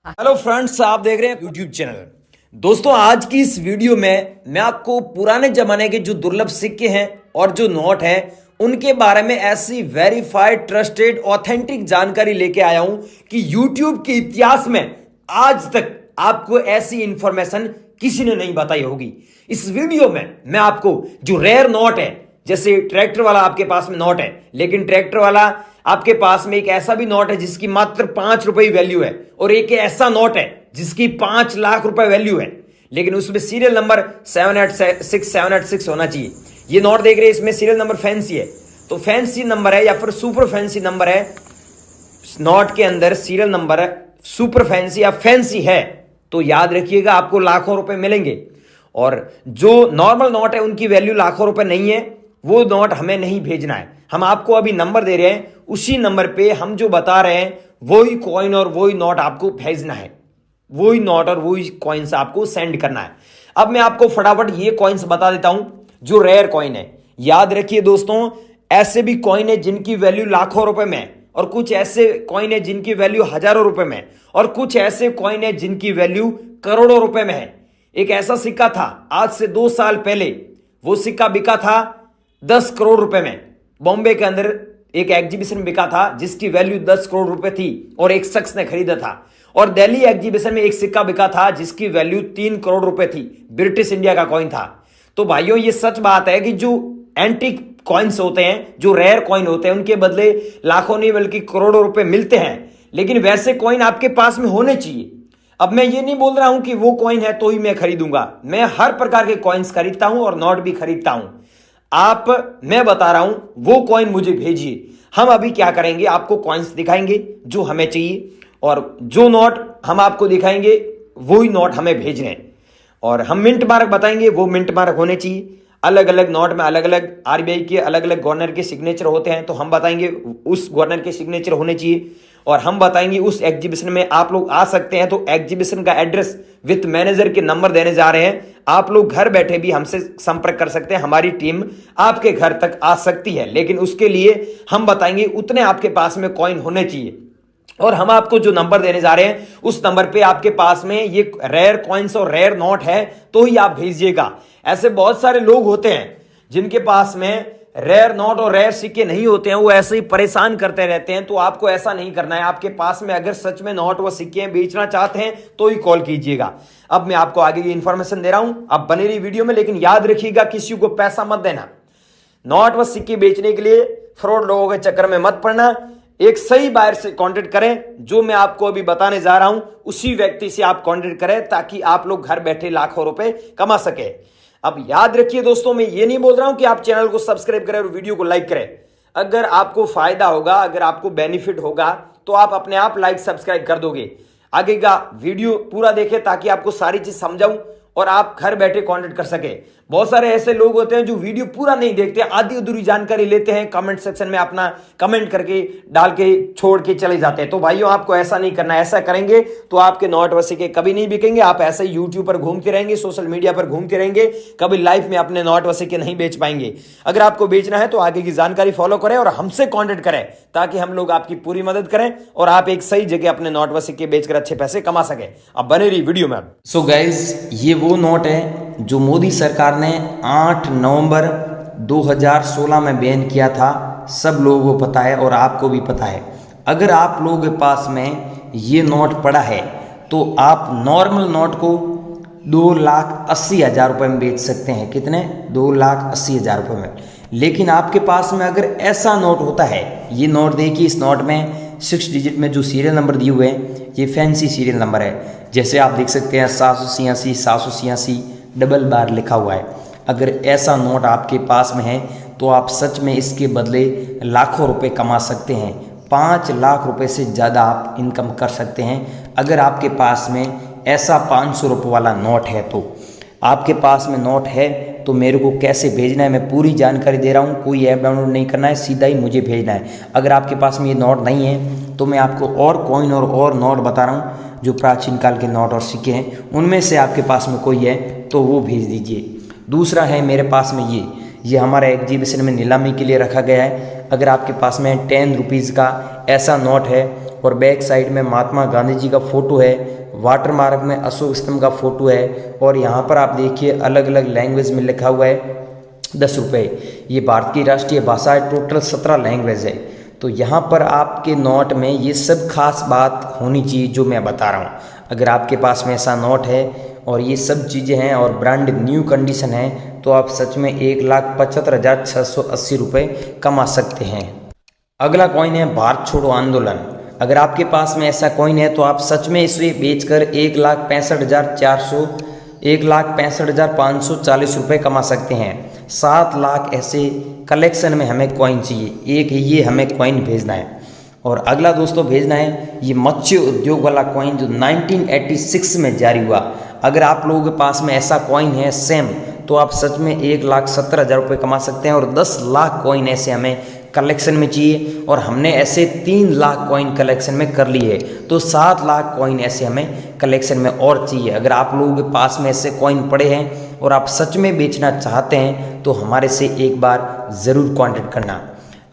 Hello friends, आप देख रहे हैं यूट्यूब चैनल। दोस्तों, आज की इस वीडियो में मैं आपको पुराने जमाने के जो दुर्लभ सिक्के हैं और जो नोट हैं उनके बारे में ऐसी वेरीफाइड, ट्रस्टेड, ऑथेंटिक जानकारी लेके आया हूं कि यूट्यूब के इतिहास में आज तक आपको ऐसी इंफॉर्मेशन किसी ने नहीं बताई होगी। इस वीडियो में मैं आपको जो रेयर नोट है, जैसे ट्रैक्टर वाला आपके पास में नोट है, लेकिन ट्रैक्टर वाला आपके पास में एक ऐसा भी नोट है जिसकी मात्र 5 रुपए वैल्यू है, और एक ऐसा नोट है जिसकी 5 लाख रुपए वैल्यू है, लेकिन उसमें सीरियल नंबर 786 होना चाहिए। ये नोट देख रहे हैं, इसमें सीरियल नंबर फैंसी है, तो फैंसी नंबर है या फिर सुपर फैंसी नंबर है। नोट के अंदर सीरियल नंबर है सुपर फैंसी या फैंसी है तो याद रखिएगा आपको लाखों रुपए मिलेंगे। और जो नॉर्मल नोट है उनकी वैल्यू लाखों रुपए नहीं है, वो नोट हमें नहीं भेजना है। हम आपको अभी नंबर दे रहे हैं, उसी नंबर पे हम जो बता रहे हैं वही कॉइन और वही नोट आपको भेजना है, वही नोट और वही कॉइन्स आपको सेंड करना है। अब मैं आपको फटाफट ये कॉइन्स बता देता हूं जो रेयर कॉइन है। याद रखिए दोस्तों, ऐसे भी कॉइन है जिनकी वैल्यू लाखों रुपए में है, और कुछ ऐसे कॉइन है जिनकी वैल्यू हजारों रुपए में है, और कुछ ऐसे कॉइन है जिनकी वैल्यू करोड़ों रुपए में है। एक ऐसा सिक्का था आज से 2 साल पहले, वो सिक्का बिका था 10 करोड़ रुपए में। बॉम्बे के अंदर एक एग्जीबिशन में बिका था जिसकी वैल्यू 10 करोड़ रुपए थी और एक शख्स ने खरीदा था। और दिल्ली एग्जीबिशन में एक सिक्का बिका था जिसकी वैल्यू 3 करोड़ रुपए थी, ब्रिटिश इंडिया का कॉइन था। तो भाइयों, ये सच बात है कि जो एंटीक कॉइन्स होते हैं, जो रेयर कॉइन होते हैं, उनके बदले लाखों नहीं बल्कि करोड़ों रुपए मिलते हैं, लेकिन वैसे कॉइन आपके पास में होने चाहिए। अब मैं ये नहीं बोल रहा हूं कि वो कॉइन है तो ही मैं खरीदूंगा, मैं हर प्रकार के कॉइन्स खरीदता हूं और नोट भी खरीदता हूं। मैं बता रहा हूं वो कॉइन मुझे भेजिए। हम अभी क्या करेंगे, आपको कॉइन्स दिखाएंगे जो हमें चाहिए, और जो नोट हम आपको दिखाएंगे वही नोट हमें भेजने हैं। और हम मिंट मार्क बताएंगे, वो मिंट मार्क होने चाहिए। अलग अलग नोट में अलग अलग आरबीआई के अलग अलग गवर्नर के सिग्नेचर होते हैं, तो हम बताएंगे उस गवर्नर के सिग्नेचर होने चाहिए। और हम बताएंगे उस एग्जीबिशन में आप लोग आ सकते हैं, तो एग्जीबिशन का एड्रेस विथ मैनेजर के नंबर देने जा रहे हैं। आप लोग घर बैठे भी हमसे संपर्क कर सकते हैं, हमारी टीम आपके घर तक आ सकती है, लेकिन उसके लिए हम बताएंगे उतने आपके पास में कॉइन होने चाहिए। और हम आपको जो नंबर देने जा रहे हैं उस नंबर पे आपके पास में ये रेयर कॉइन्स और रेयर नोट है तो ही आप भेजिएगा। ऐसे बहुत सारे लोग होते हैं जिनके पास में रेयर नोट और रेयर सिक्के नहीं होते हैं, वो ऐसे ही परेशान करते रहते हैं। तो आपको ऐसा नहीं करना है। आपके पास में अगर सच में नोट व सिक्के बेचना चाहते हैं तो ही कॉल कीजिएगा। अब मैं आपको आगे की इंफॉर्मेशन दे रहा हूं, आप बने रही वीडियो में, लेकिन याद रखिएगा किसी को पैसा मत देना। नोट व सिक्के बेचने के लिए फ्रॉड लोगों के चक्कर में मत पड़ना। एक सही बायर से कांटेक्ट करें, जो मैं आपको अभी बताने जा रहा हूं उसी व्यक्ति से आप कांटेक्ट करें, ताकि आप लोग घर बैठे लाखों रुपए कमा सके। अब याद रखिए दोस्तों, मैं ये नहीं बोल रहा हूं कि आप चैनल को सब्सक्राइब करें और वीडियो को लाइक करें। अगर आपको फायदा होगा, अगर आपको बेनिफिट होगा, तो आप अपने आप लाइक सब्सक्राइब कर दोगे। आगे का वीडियो पूरा देखें ताकि आपको सारी चीज समझाऊं और आप घर बैठे कांटेक्ट कर सके। बहुत सारे ऐसे लोग होते हैं जो वीडियो पूरा नहीं देखते, आधी अधूरी जानकारी लेते हैं, कमेंट सेक्शन में अपना कमेंट करके डाल के छोड़ के चले जाते हैं। तो भाइयों, आपको ऐसा नहीं करना। ऐसा करेंगे तो आपके नोट व सिक्के कभी नहीं बिकेंगे। आप ऐसे ही यूट्यूब पर घूमते रहेंगे, सोशल मीडिया पर घूमते रहेंगे, कभी लाइफ में अपने नोट व सिक्के नहीं बेच पाएंगे। अगर आपको बेचना है तो आगे की जानकारी फॉलो करें और हमसे कॉन्टेक्ट करें, ताकि हम लोग आपकी पूरी मदद करें और आप एक सही जगह अपने नोट व सिक्के बेचकर अच्छे पैसे कमा सके। अब बने रही वीडियो में। सो गाइज, ये वो नोट है जो मोदी सरकार ने 8 नवंबर 2016 में बैन किया था। सब लोगों को पता है और आपको भी पता है। अगर आप लोगों के पास में ये नोट पड़ा है तो आप नॉर्मल नोट को 2,80,000 रुपये में बेच सकते हैं। कितने? 2,80,000 रुपये में। लेकिन आपके पास में अगर ऐसा नोट होता है, ये नोट देखिए, इस नोट में 6 डिजिट में जो सीरियल नंबर दिए हुए हैं ये फैंसी सीरियल नंबर है। जैसे आप देख सकते हैं 786 786 डबल बार लिखा हुआ है। अगर ऐसा नोट आपके पास में है तो आप सच में इसके बदले लाखों रुपए कमा सकते हैं। 5 लाख रुपए से ज़्यादा आप इनकम कर सकते हैं। अगर आपके पास में ऐसा 500 रुपये वाला नोट है, तो आपके पास में नोट है तो मेरे को कैसे भेजना है मैं पूरी जानकारी दे रहा हूँ। कोई ऐप डाउनलोड नहीं करना है, सीधा ही मुझे भेजना है। अगर आपके पास में ये नोट नहीं है तो मैं आपको और कॉइन और नोट बता रहा हूँ जो प्राचीन काल के नोट और सिक्के हैं, उनमें से आपके पास में कोई है तो वो भेज दीजिए। दूसरा है मेरे पास में ये हमारा एग्जीबिशन में नीलामी के लिए रखा गया है। अगर आपके पास में 10 रुपीज़ का ऐसा नोट है और बैक साइड में महात्मा गांधी जी का फोटो है, वाटर मार्क में अशोक स्तंभ का फोटो है और यहाँ पर आप देखिए अलग अलग लैंग्वेज में लिखा हुआ है 10 रुपये। ये भारत की राष्ट्रीय भाषा है, टोटल 17 लैंग्वेज है। तो यहाँ पर आपके नोट में ये सब खास बात होनी चाहिए जो मैं बता रहा हूँ। अगर आपके पास में ऐसा नोट है और ये सब चीज़ें हैं और ब्रांड न्यू कंडीशन है तो आप सच में 1,75,680 रुपये कमा सकते हैं। अगला कॉइन है भारत छोड़ो आंदोलन। अगर आपके पास में ऐसा कॉइन है तो आप सच में इसे बेचकर 1,65,540 रुपये कमा सकते हैं। 7 लाख ऐसे कलेक्शन में हमें कॉइन चाहिए, एक ये हमें कॉइन भेजना है। और अगला दोस्तों भेजना है ये मत्स्य उद्योग वाला कॉइन जो 1986 में जारी हुआ। अगर आप लोगों के पास में ऐसा कॉइन है सेम तो आप सच में 1,70,000 रुपये कमा सकते हैं। और 10 लाख कॉइन ऐसे हमें कलेक्शन में चाहिए और हमने ऐसे 3 लाख कॉइन कलेक्शन में कर लिए, तो 7 लाख कॉइन ऐसे हमें कलेक्शन में और चाहिए। अगर आप लोगों के पास में ऐसे कॉइन पड़े हैं और आप सच में बेचना चाहते हैं तो हमारे से एक बार ज़रूर कांटेक्ट करना।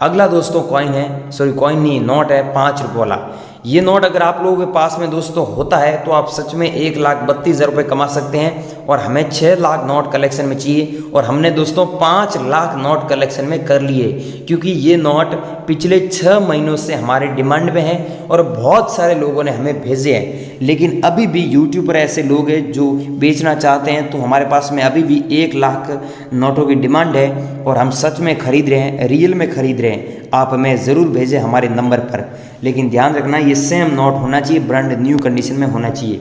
अगला दोस्तों कॉइन है, कॉइन नहीं, नोट है 5 रुपये वाला। ये नोट अगर आप लोगों के पास में दोस्तों होता है तो आप सच में 1,32,000 रुपये कमा सकते हैं। और हमें 6 लाख नोट कलेक्शन में चाहिए और हमने दोस्तों 5 लाख नोट कलेक्शन में कर लिए, क्योंकि ये नोट पिछले 6 महीनों से हमारे डिमांड में है और बहुत सारे लोगों ने हमें भेजे हैं। लेकिन अभी भी यूट्यूब पर ऐसे लोग हैं जो बेचना चाहते हैं, तो हमारे पास में अभी भी 1 लाख नोटों की डिमांड है और हम सच में खरीद रहे हैं, रियल में खरीद रहे हैं। आप हमें ज़रूर भेजें हमारे नंबर पर, लेकिन ध्यान रखना ये सेम नोट होना चाहिए, ब्रांड न्यू कंडीशन में होना चाहिए।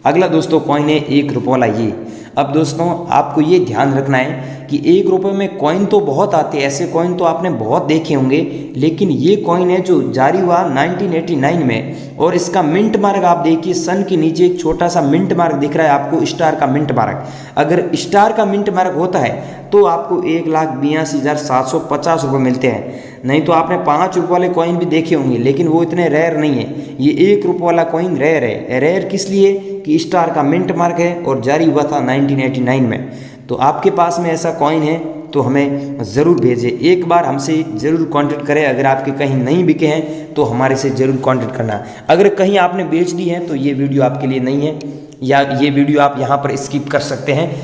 अगला दोस्तों कॉइन है 1 रुपये वाला ये। अब दोस्तों आपको ये ध्यान रखना है कि 1 रुपये में कॉइन तो बहुत आते हैं, ऐसे कॉइन तो आपने बहुत देखे होंगे, लेकिन ये कॉइन है जो जारी हुआ 1989 में और इसका मिंट मार्क आप देखिए, सन के नीचे एक छोटा सा मिंट मार्क दिख रहा है आपको, स्टार का मिंट मार्क। अगर स्टार का मिंट मार्क होता है तो आपको 1,82,750 रुपये मिलते हैं। नहीं तो आपने 5 रुपये वाले कॉइन भी देखे होंगे, लेकिन वो इतने रेयर नहीं है। ये 1 रुपये वाला कॉइन रेयर है। रेयर किस लिए कि स्टार का मिंट मार्क है और जारी हुआ था 1989 में। तो आपके पास में ऐसा कॉइन है तो हमें ज़रूर भेजें, एक बार हमसे ज़रूर कांटेक्ट करें। अगर आपके कहीं नहीं बिके हैं तो हमारे से ज़रूर कांटेक्ट करना। अगर कहीं आपने बेच दी है तो ये वीडियो आपके लिए नहीं है, या ये वीडियो आप यहाँ पर स्किप कर सकते हैं।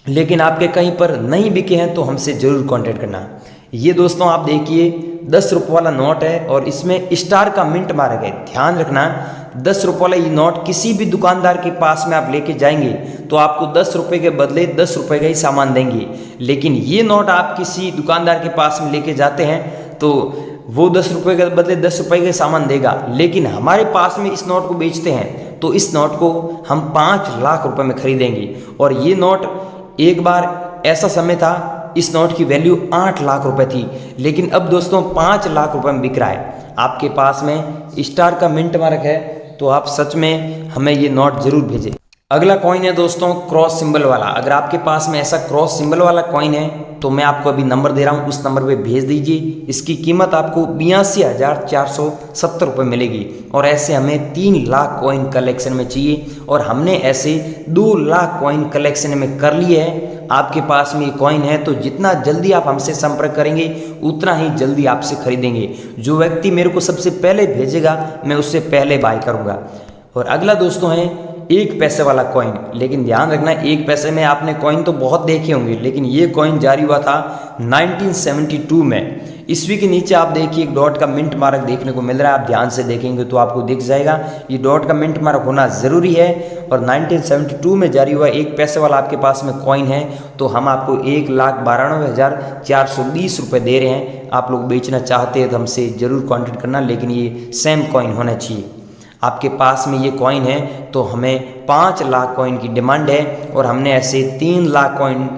लेकिन आपके कहीं पर नहीं बिके हैं तो हमसे ज़रूर कांटेक्ट करना। ये दोस्तों आप देखिए 10 रुपये वाला नोट है और इसमें स्टार का मिंट मार्क है। ध्यान रखना 10 रुपये वाला ये नोट किसी भी दुकानदार के पास में आप लेके जाएंगे तो आपको 10 रुपये के बदले 10 रुपये का ही सामान देंगे। लेकिन ये नोट आप किसी दुकानदार के पास में लेके जाते हैं तो वो 10 रुपये के बदले 10 रुपये का सामान देगा। लेकिन हमारे पास में इस नोट को बेचते हैं तो इस नोट को हम 5 लाख रुपये में खरीदेंगे। और ये नोट एक बार ऐसा समय था इस नोट की वैल्यू 8 लाख रुपए थी, लेकिन अब दोस्तों 5 लाख रुपए में बिक रहा है। आपके पास में स्टार का मिंट मार्क है तो आप सच में हमें ये नोट जरूर भेजें। अगला कॉइन है दोस्तों क्रॉस सिंबल वाला। अगर आपके पास में ऐसा क्रॉस सिंबल वाला कॉइन है तो मैं आपको अभी नंबर दे रहा हूँ, उस नंबर पे भेज दीजिए। इसकी कीमत आपको 82,470 रुपये मिलेगी। और ऐसे हमें 3 लाख कॉइन कलेक्शन में चाहिए और हमने ऐसे 2 लाख कॉइन कलेक्शन में कर लिए है। आपके पास में ये कॉइन है तो जितना जल्दी आप हमसे संपर्क करेंगे उतना ही जल्दी आपसे खरीदेंगे। जो व्यक्ति मेरे को सबसे पहले भेजेगा मैं उससे पहले बाय करूँगा। और अगला दोस्तों है 1 पैसे वाला कॉइन। लेकिन ध्यान रखना 1 पैसे में आपने कॉइन तो बहुत देखे होंगे, लेकिन ये कॉइन जारी हुआ था 1972 में। ईस्वी के नीचे आप देखिए एक डॉट का मिंट मार्क देखने को मिल रहा है। आप ध्यान से देखेंगे तो आपको दिख जाएगा ये डॉट का मिंट मार्क होना ज़रूरी है। और 1972 में जारी हुआ 1 पैसे वाला आपके पास में कॉइन है तो हम आपको 1,92,420 रुपये दे रहे हैं। आप लोग बेचना चाहते हैं तो हमसे ज़रूर कॉन्टेक्ट करना, लेकिन ये सेम कॉइन होना चाहिए। आपके पास में ये कॉइन है तो हमें 5 लाख कॉइन की डिमांड है और हमने ऐसे 3 लाख कॉइन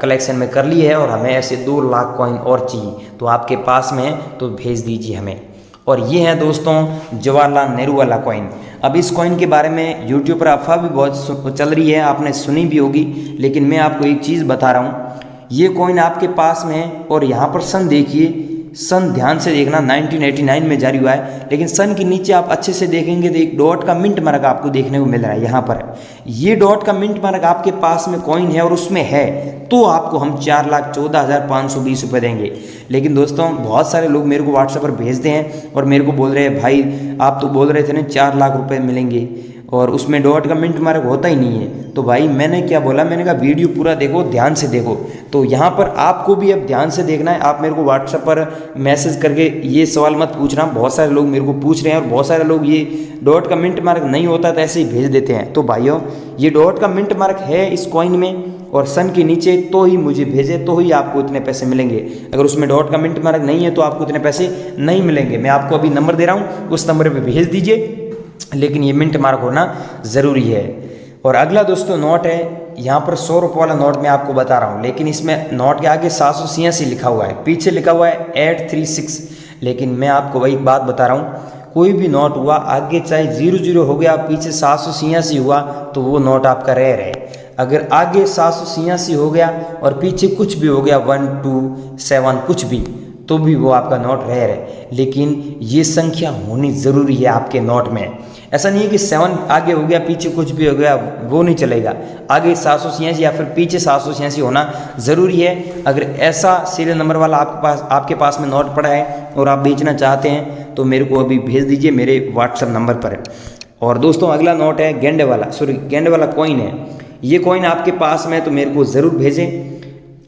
कलेक्शन में कर ली है और हमें ऐसे 2 लाख कॉइन और चाहिए। तो आपके पास में है तो भेज दीजिए हमें। और ये है दोस्तों जवाहरलाल नेहरू वाला कॉइन। अब इस कॉइन के बारे में यूट्यूब पर अफवाह भी बहुत चल रही है, आपने सुनी भी होगी, लेकिन मैं आपको एक चीज़ बता रहा हूँ। ये कॉइन आपके पास में है और यहाँ पर सन देखिए सन ध्यान से देखना 1989 में जारी हुआ है, लेकिन सन के नीचे आप अच्छे से देखेंगे तो एक डॉट का मिंट मार्क आपको देखने को मिल रहा है। यहाँ पर ये डॉट का मिंट मार्क आपके पास में कॉइन है और उसमें है तो आपको हम 4,14,520 रुपये देंगे। लेकिन दोस्तों बहुत सारे लोग मेरे को व्हाट्सएप पर भेजते हैं और मेरे को बोल रहे हैं भाई आप तो बोल रहे थे ना 4 लाख रुपये मिलेंगे और उसमें डॉट का मिंट मार्क होता ही नहीं है। तो भाई मैंने क्या बोला, मैंने कहा वीडियो पूरा देखो, ध्यान से देखो। तो यहाँ पर आपको भी अब ध्यान से देखना है। आप मेरे को व्हाट्सएप पर मैसेज करके ये सवाल मत पूछना, बहुत सारे लोग मेरे को पूछ रहे हैं और बहुत सारे लोग ये डॉट का मिंट मार्क नहीं होता तो ऐसे ही भेज देते हैं। तो भाइयों ये डॉट का मिंट मार्क है इस कॉइन में और सन के नीचे तो ही मुझे भेजे तो ही आपको इतने पैसे मिलेंगे। अगर उसमें डॉट का मिंट मार्क नहीं है तो आपको इतने पैसे नहीं मिलेंगे। मैं आपको अभी नंबर दे रहा हूँ, उस नंबर पर भेज दीजिए, लेकिन ये मिंट मार्क होना ज़रूरी है। और अगला दोस्तों नोट है, यहाँ पर 100 रुपये वाला नोट मैं आपको बता रहा हूँ, लेकिन इसमें नोट के आगे 786 लिखा हुआ है, पीछे लिखा हुआ है 836। लेकिन मैं आपको वही बात बता रहा हूँ, कोई भी नोट हुआ आगे चाहे 00 हो गया पीछे 786 हुआ तो वो नोट आपका रेयर है। अगर आगे 786 हो गया और पीछे कुछ भी हो गया 1, 2, 7 कुछ भी तो भी वो आपका नोट रेयर है। लेकिन ये संख्या होनी ज़रूरी है आपके नोट में। ऐसा नहीं है कि 7 आगे हो गया पीछे कुछ भी हो गया वो नहीं चलेगा, आगे 786 या फिर पीछे 786 होना ज़रूरी है। अगर ऐसा सीरियल नंबर वाला आपके पास में नोट पड़ा है और आप बेचना चाहते हैं तो मेरे को अभी भेज दीजिए मेरे व्हाट्सएप नंबर पर। और दोस्तों अगला नोट है गेंडे वाला कॉइन है। ये कॉइन आपके पास में तो मेरे को ज़रूर भेजें,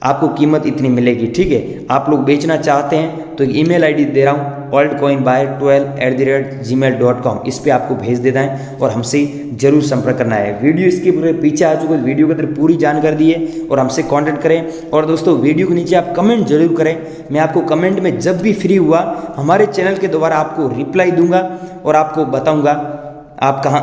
आपको कीमत इतनी मिलेगी, ठीक है। आप लोग बेचना चाहते हैं तो ईमेल आईडी दे रहा हूँ oldcoinbuy12@gmail.com, इस पे आपको भेज देना है और हमसे जरूर संपर्क करना है। वीडियो इसके पूरे पीछे आ चुके, वीडियो के अंदर पूरी जानकारी दी है और हमसे कांटेक्ट करें। और दोस्तों वीडियो के नीचे आप कमेंट जरूर करें, मैं आपको कमेंट में जब भी फ्री हुआ हमारे चैनल के द्वारा आपको रिप्लाई दूंगा और आपको बताऊँगा आप कहाँ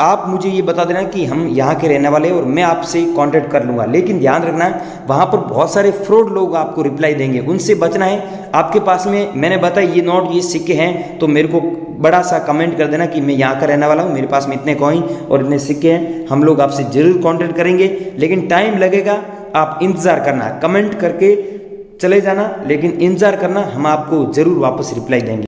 आप मुझे ये बता देना कि हम यहाँ के रहने वाले हैं और मैं आपसे कांटेक्ट कर लूँगा। लेकिन ध्यान रखना वहाँ पर बहुत सारे फ्रॉड लोग आपको रिप्लाई देंगे, उनसे बचना है। आपके पास में मैंने बताया ये नोट ये सिक्के हैं तो मेरे को बड़ा सा कमेंट कर देना कि मैं यहाँ का रहने वाला हूँ, मेरे पास में इतने कॉइन और इतने सिक्के हैं। हम लोग आपसे ज़रूर कांटेक्ट करेंगे, लेकिन टाइम लगेगा, आप इंतज़ार करना, कमेंट करके चले जाना लेकिन इंतज़ार करना, हम आपको ज़रूर वापस रिप्लाई देंगे।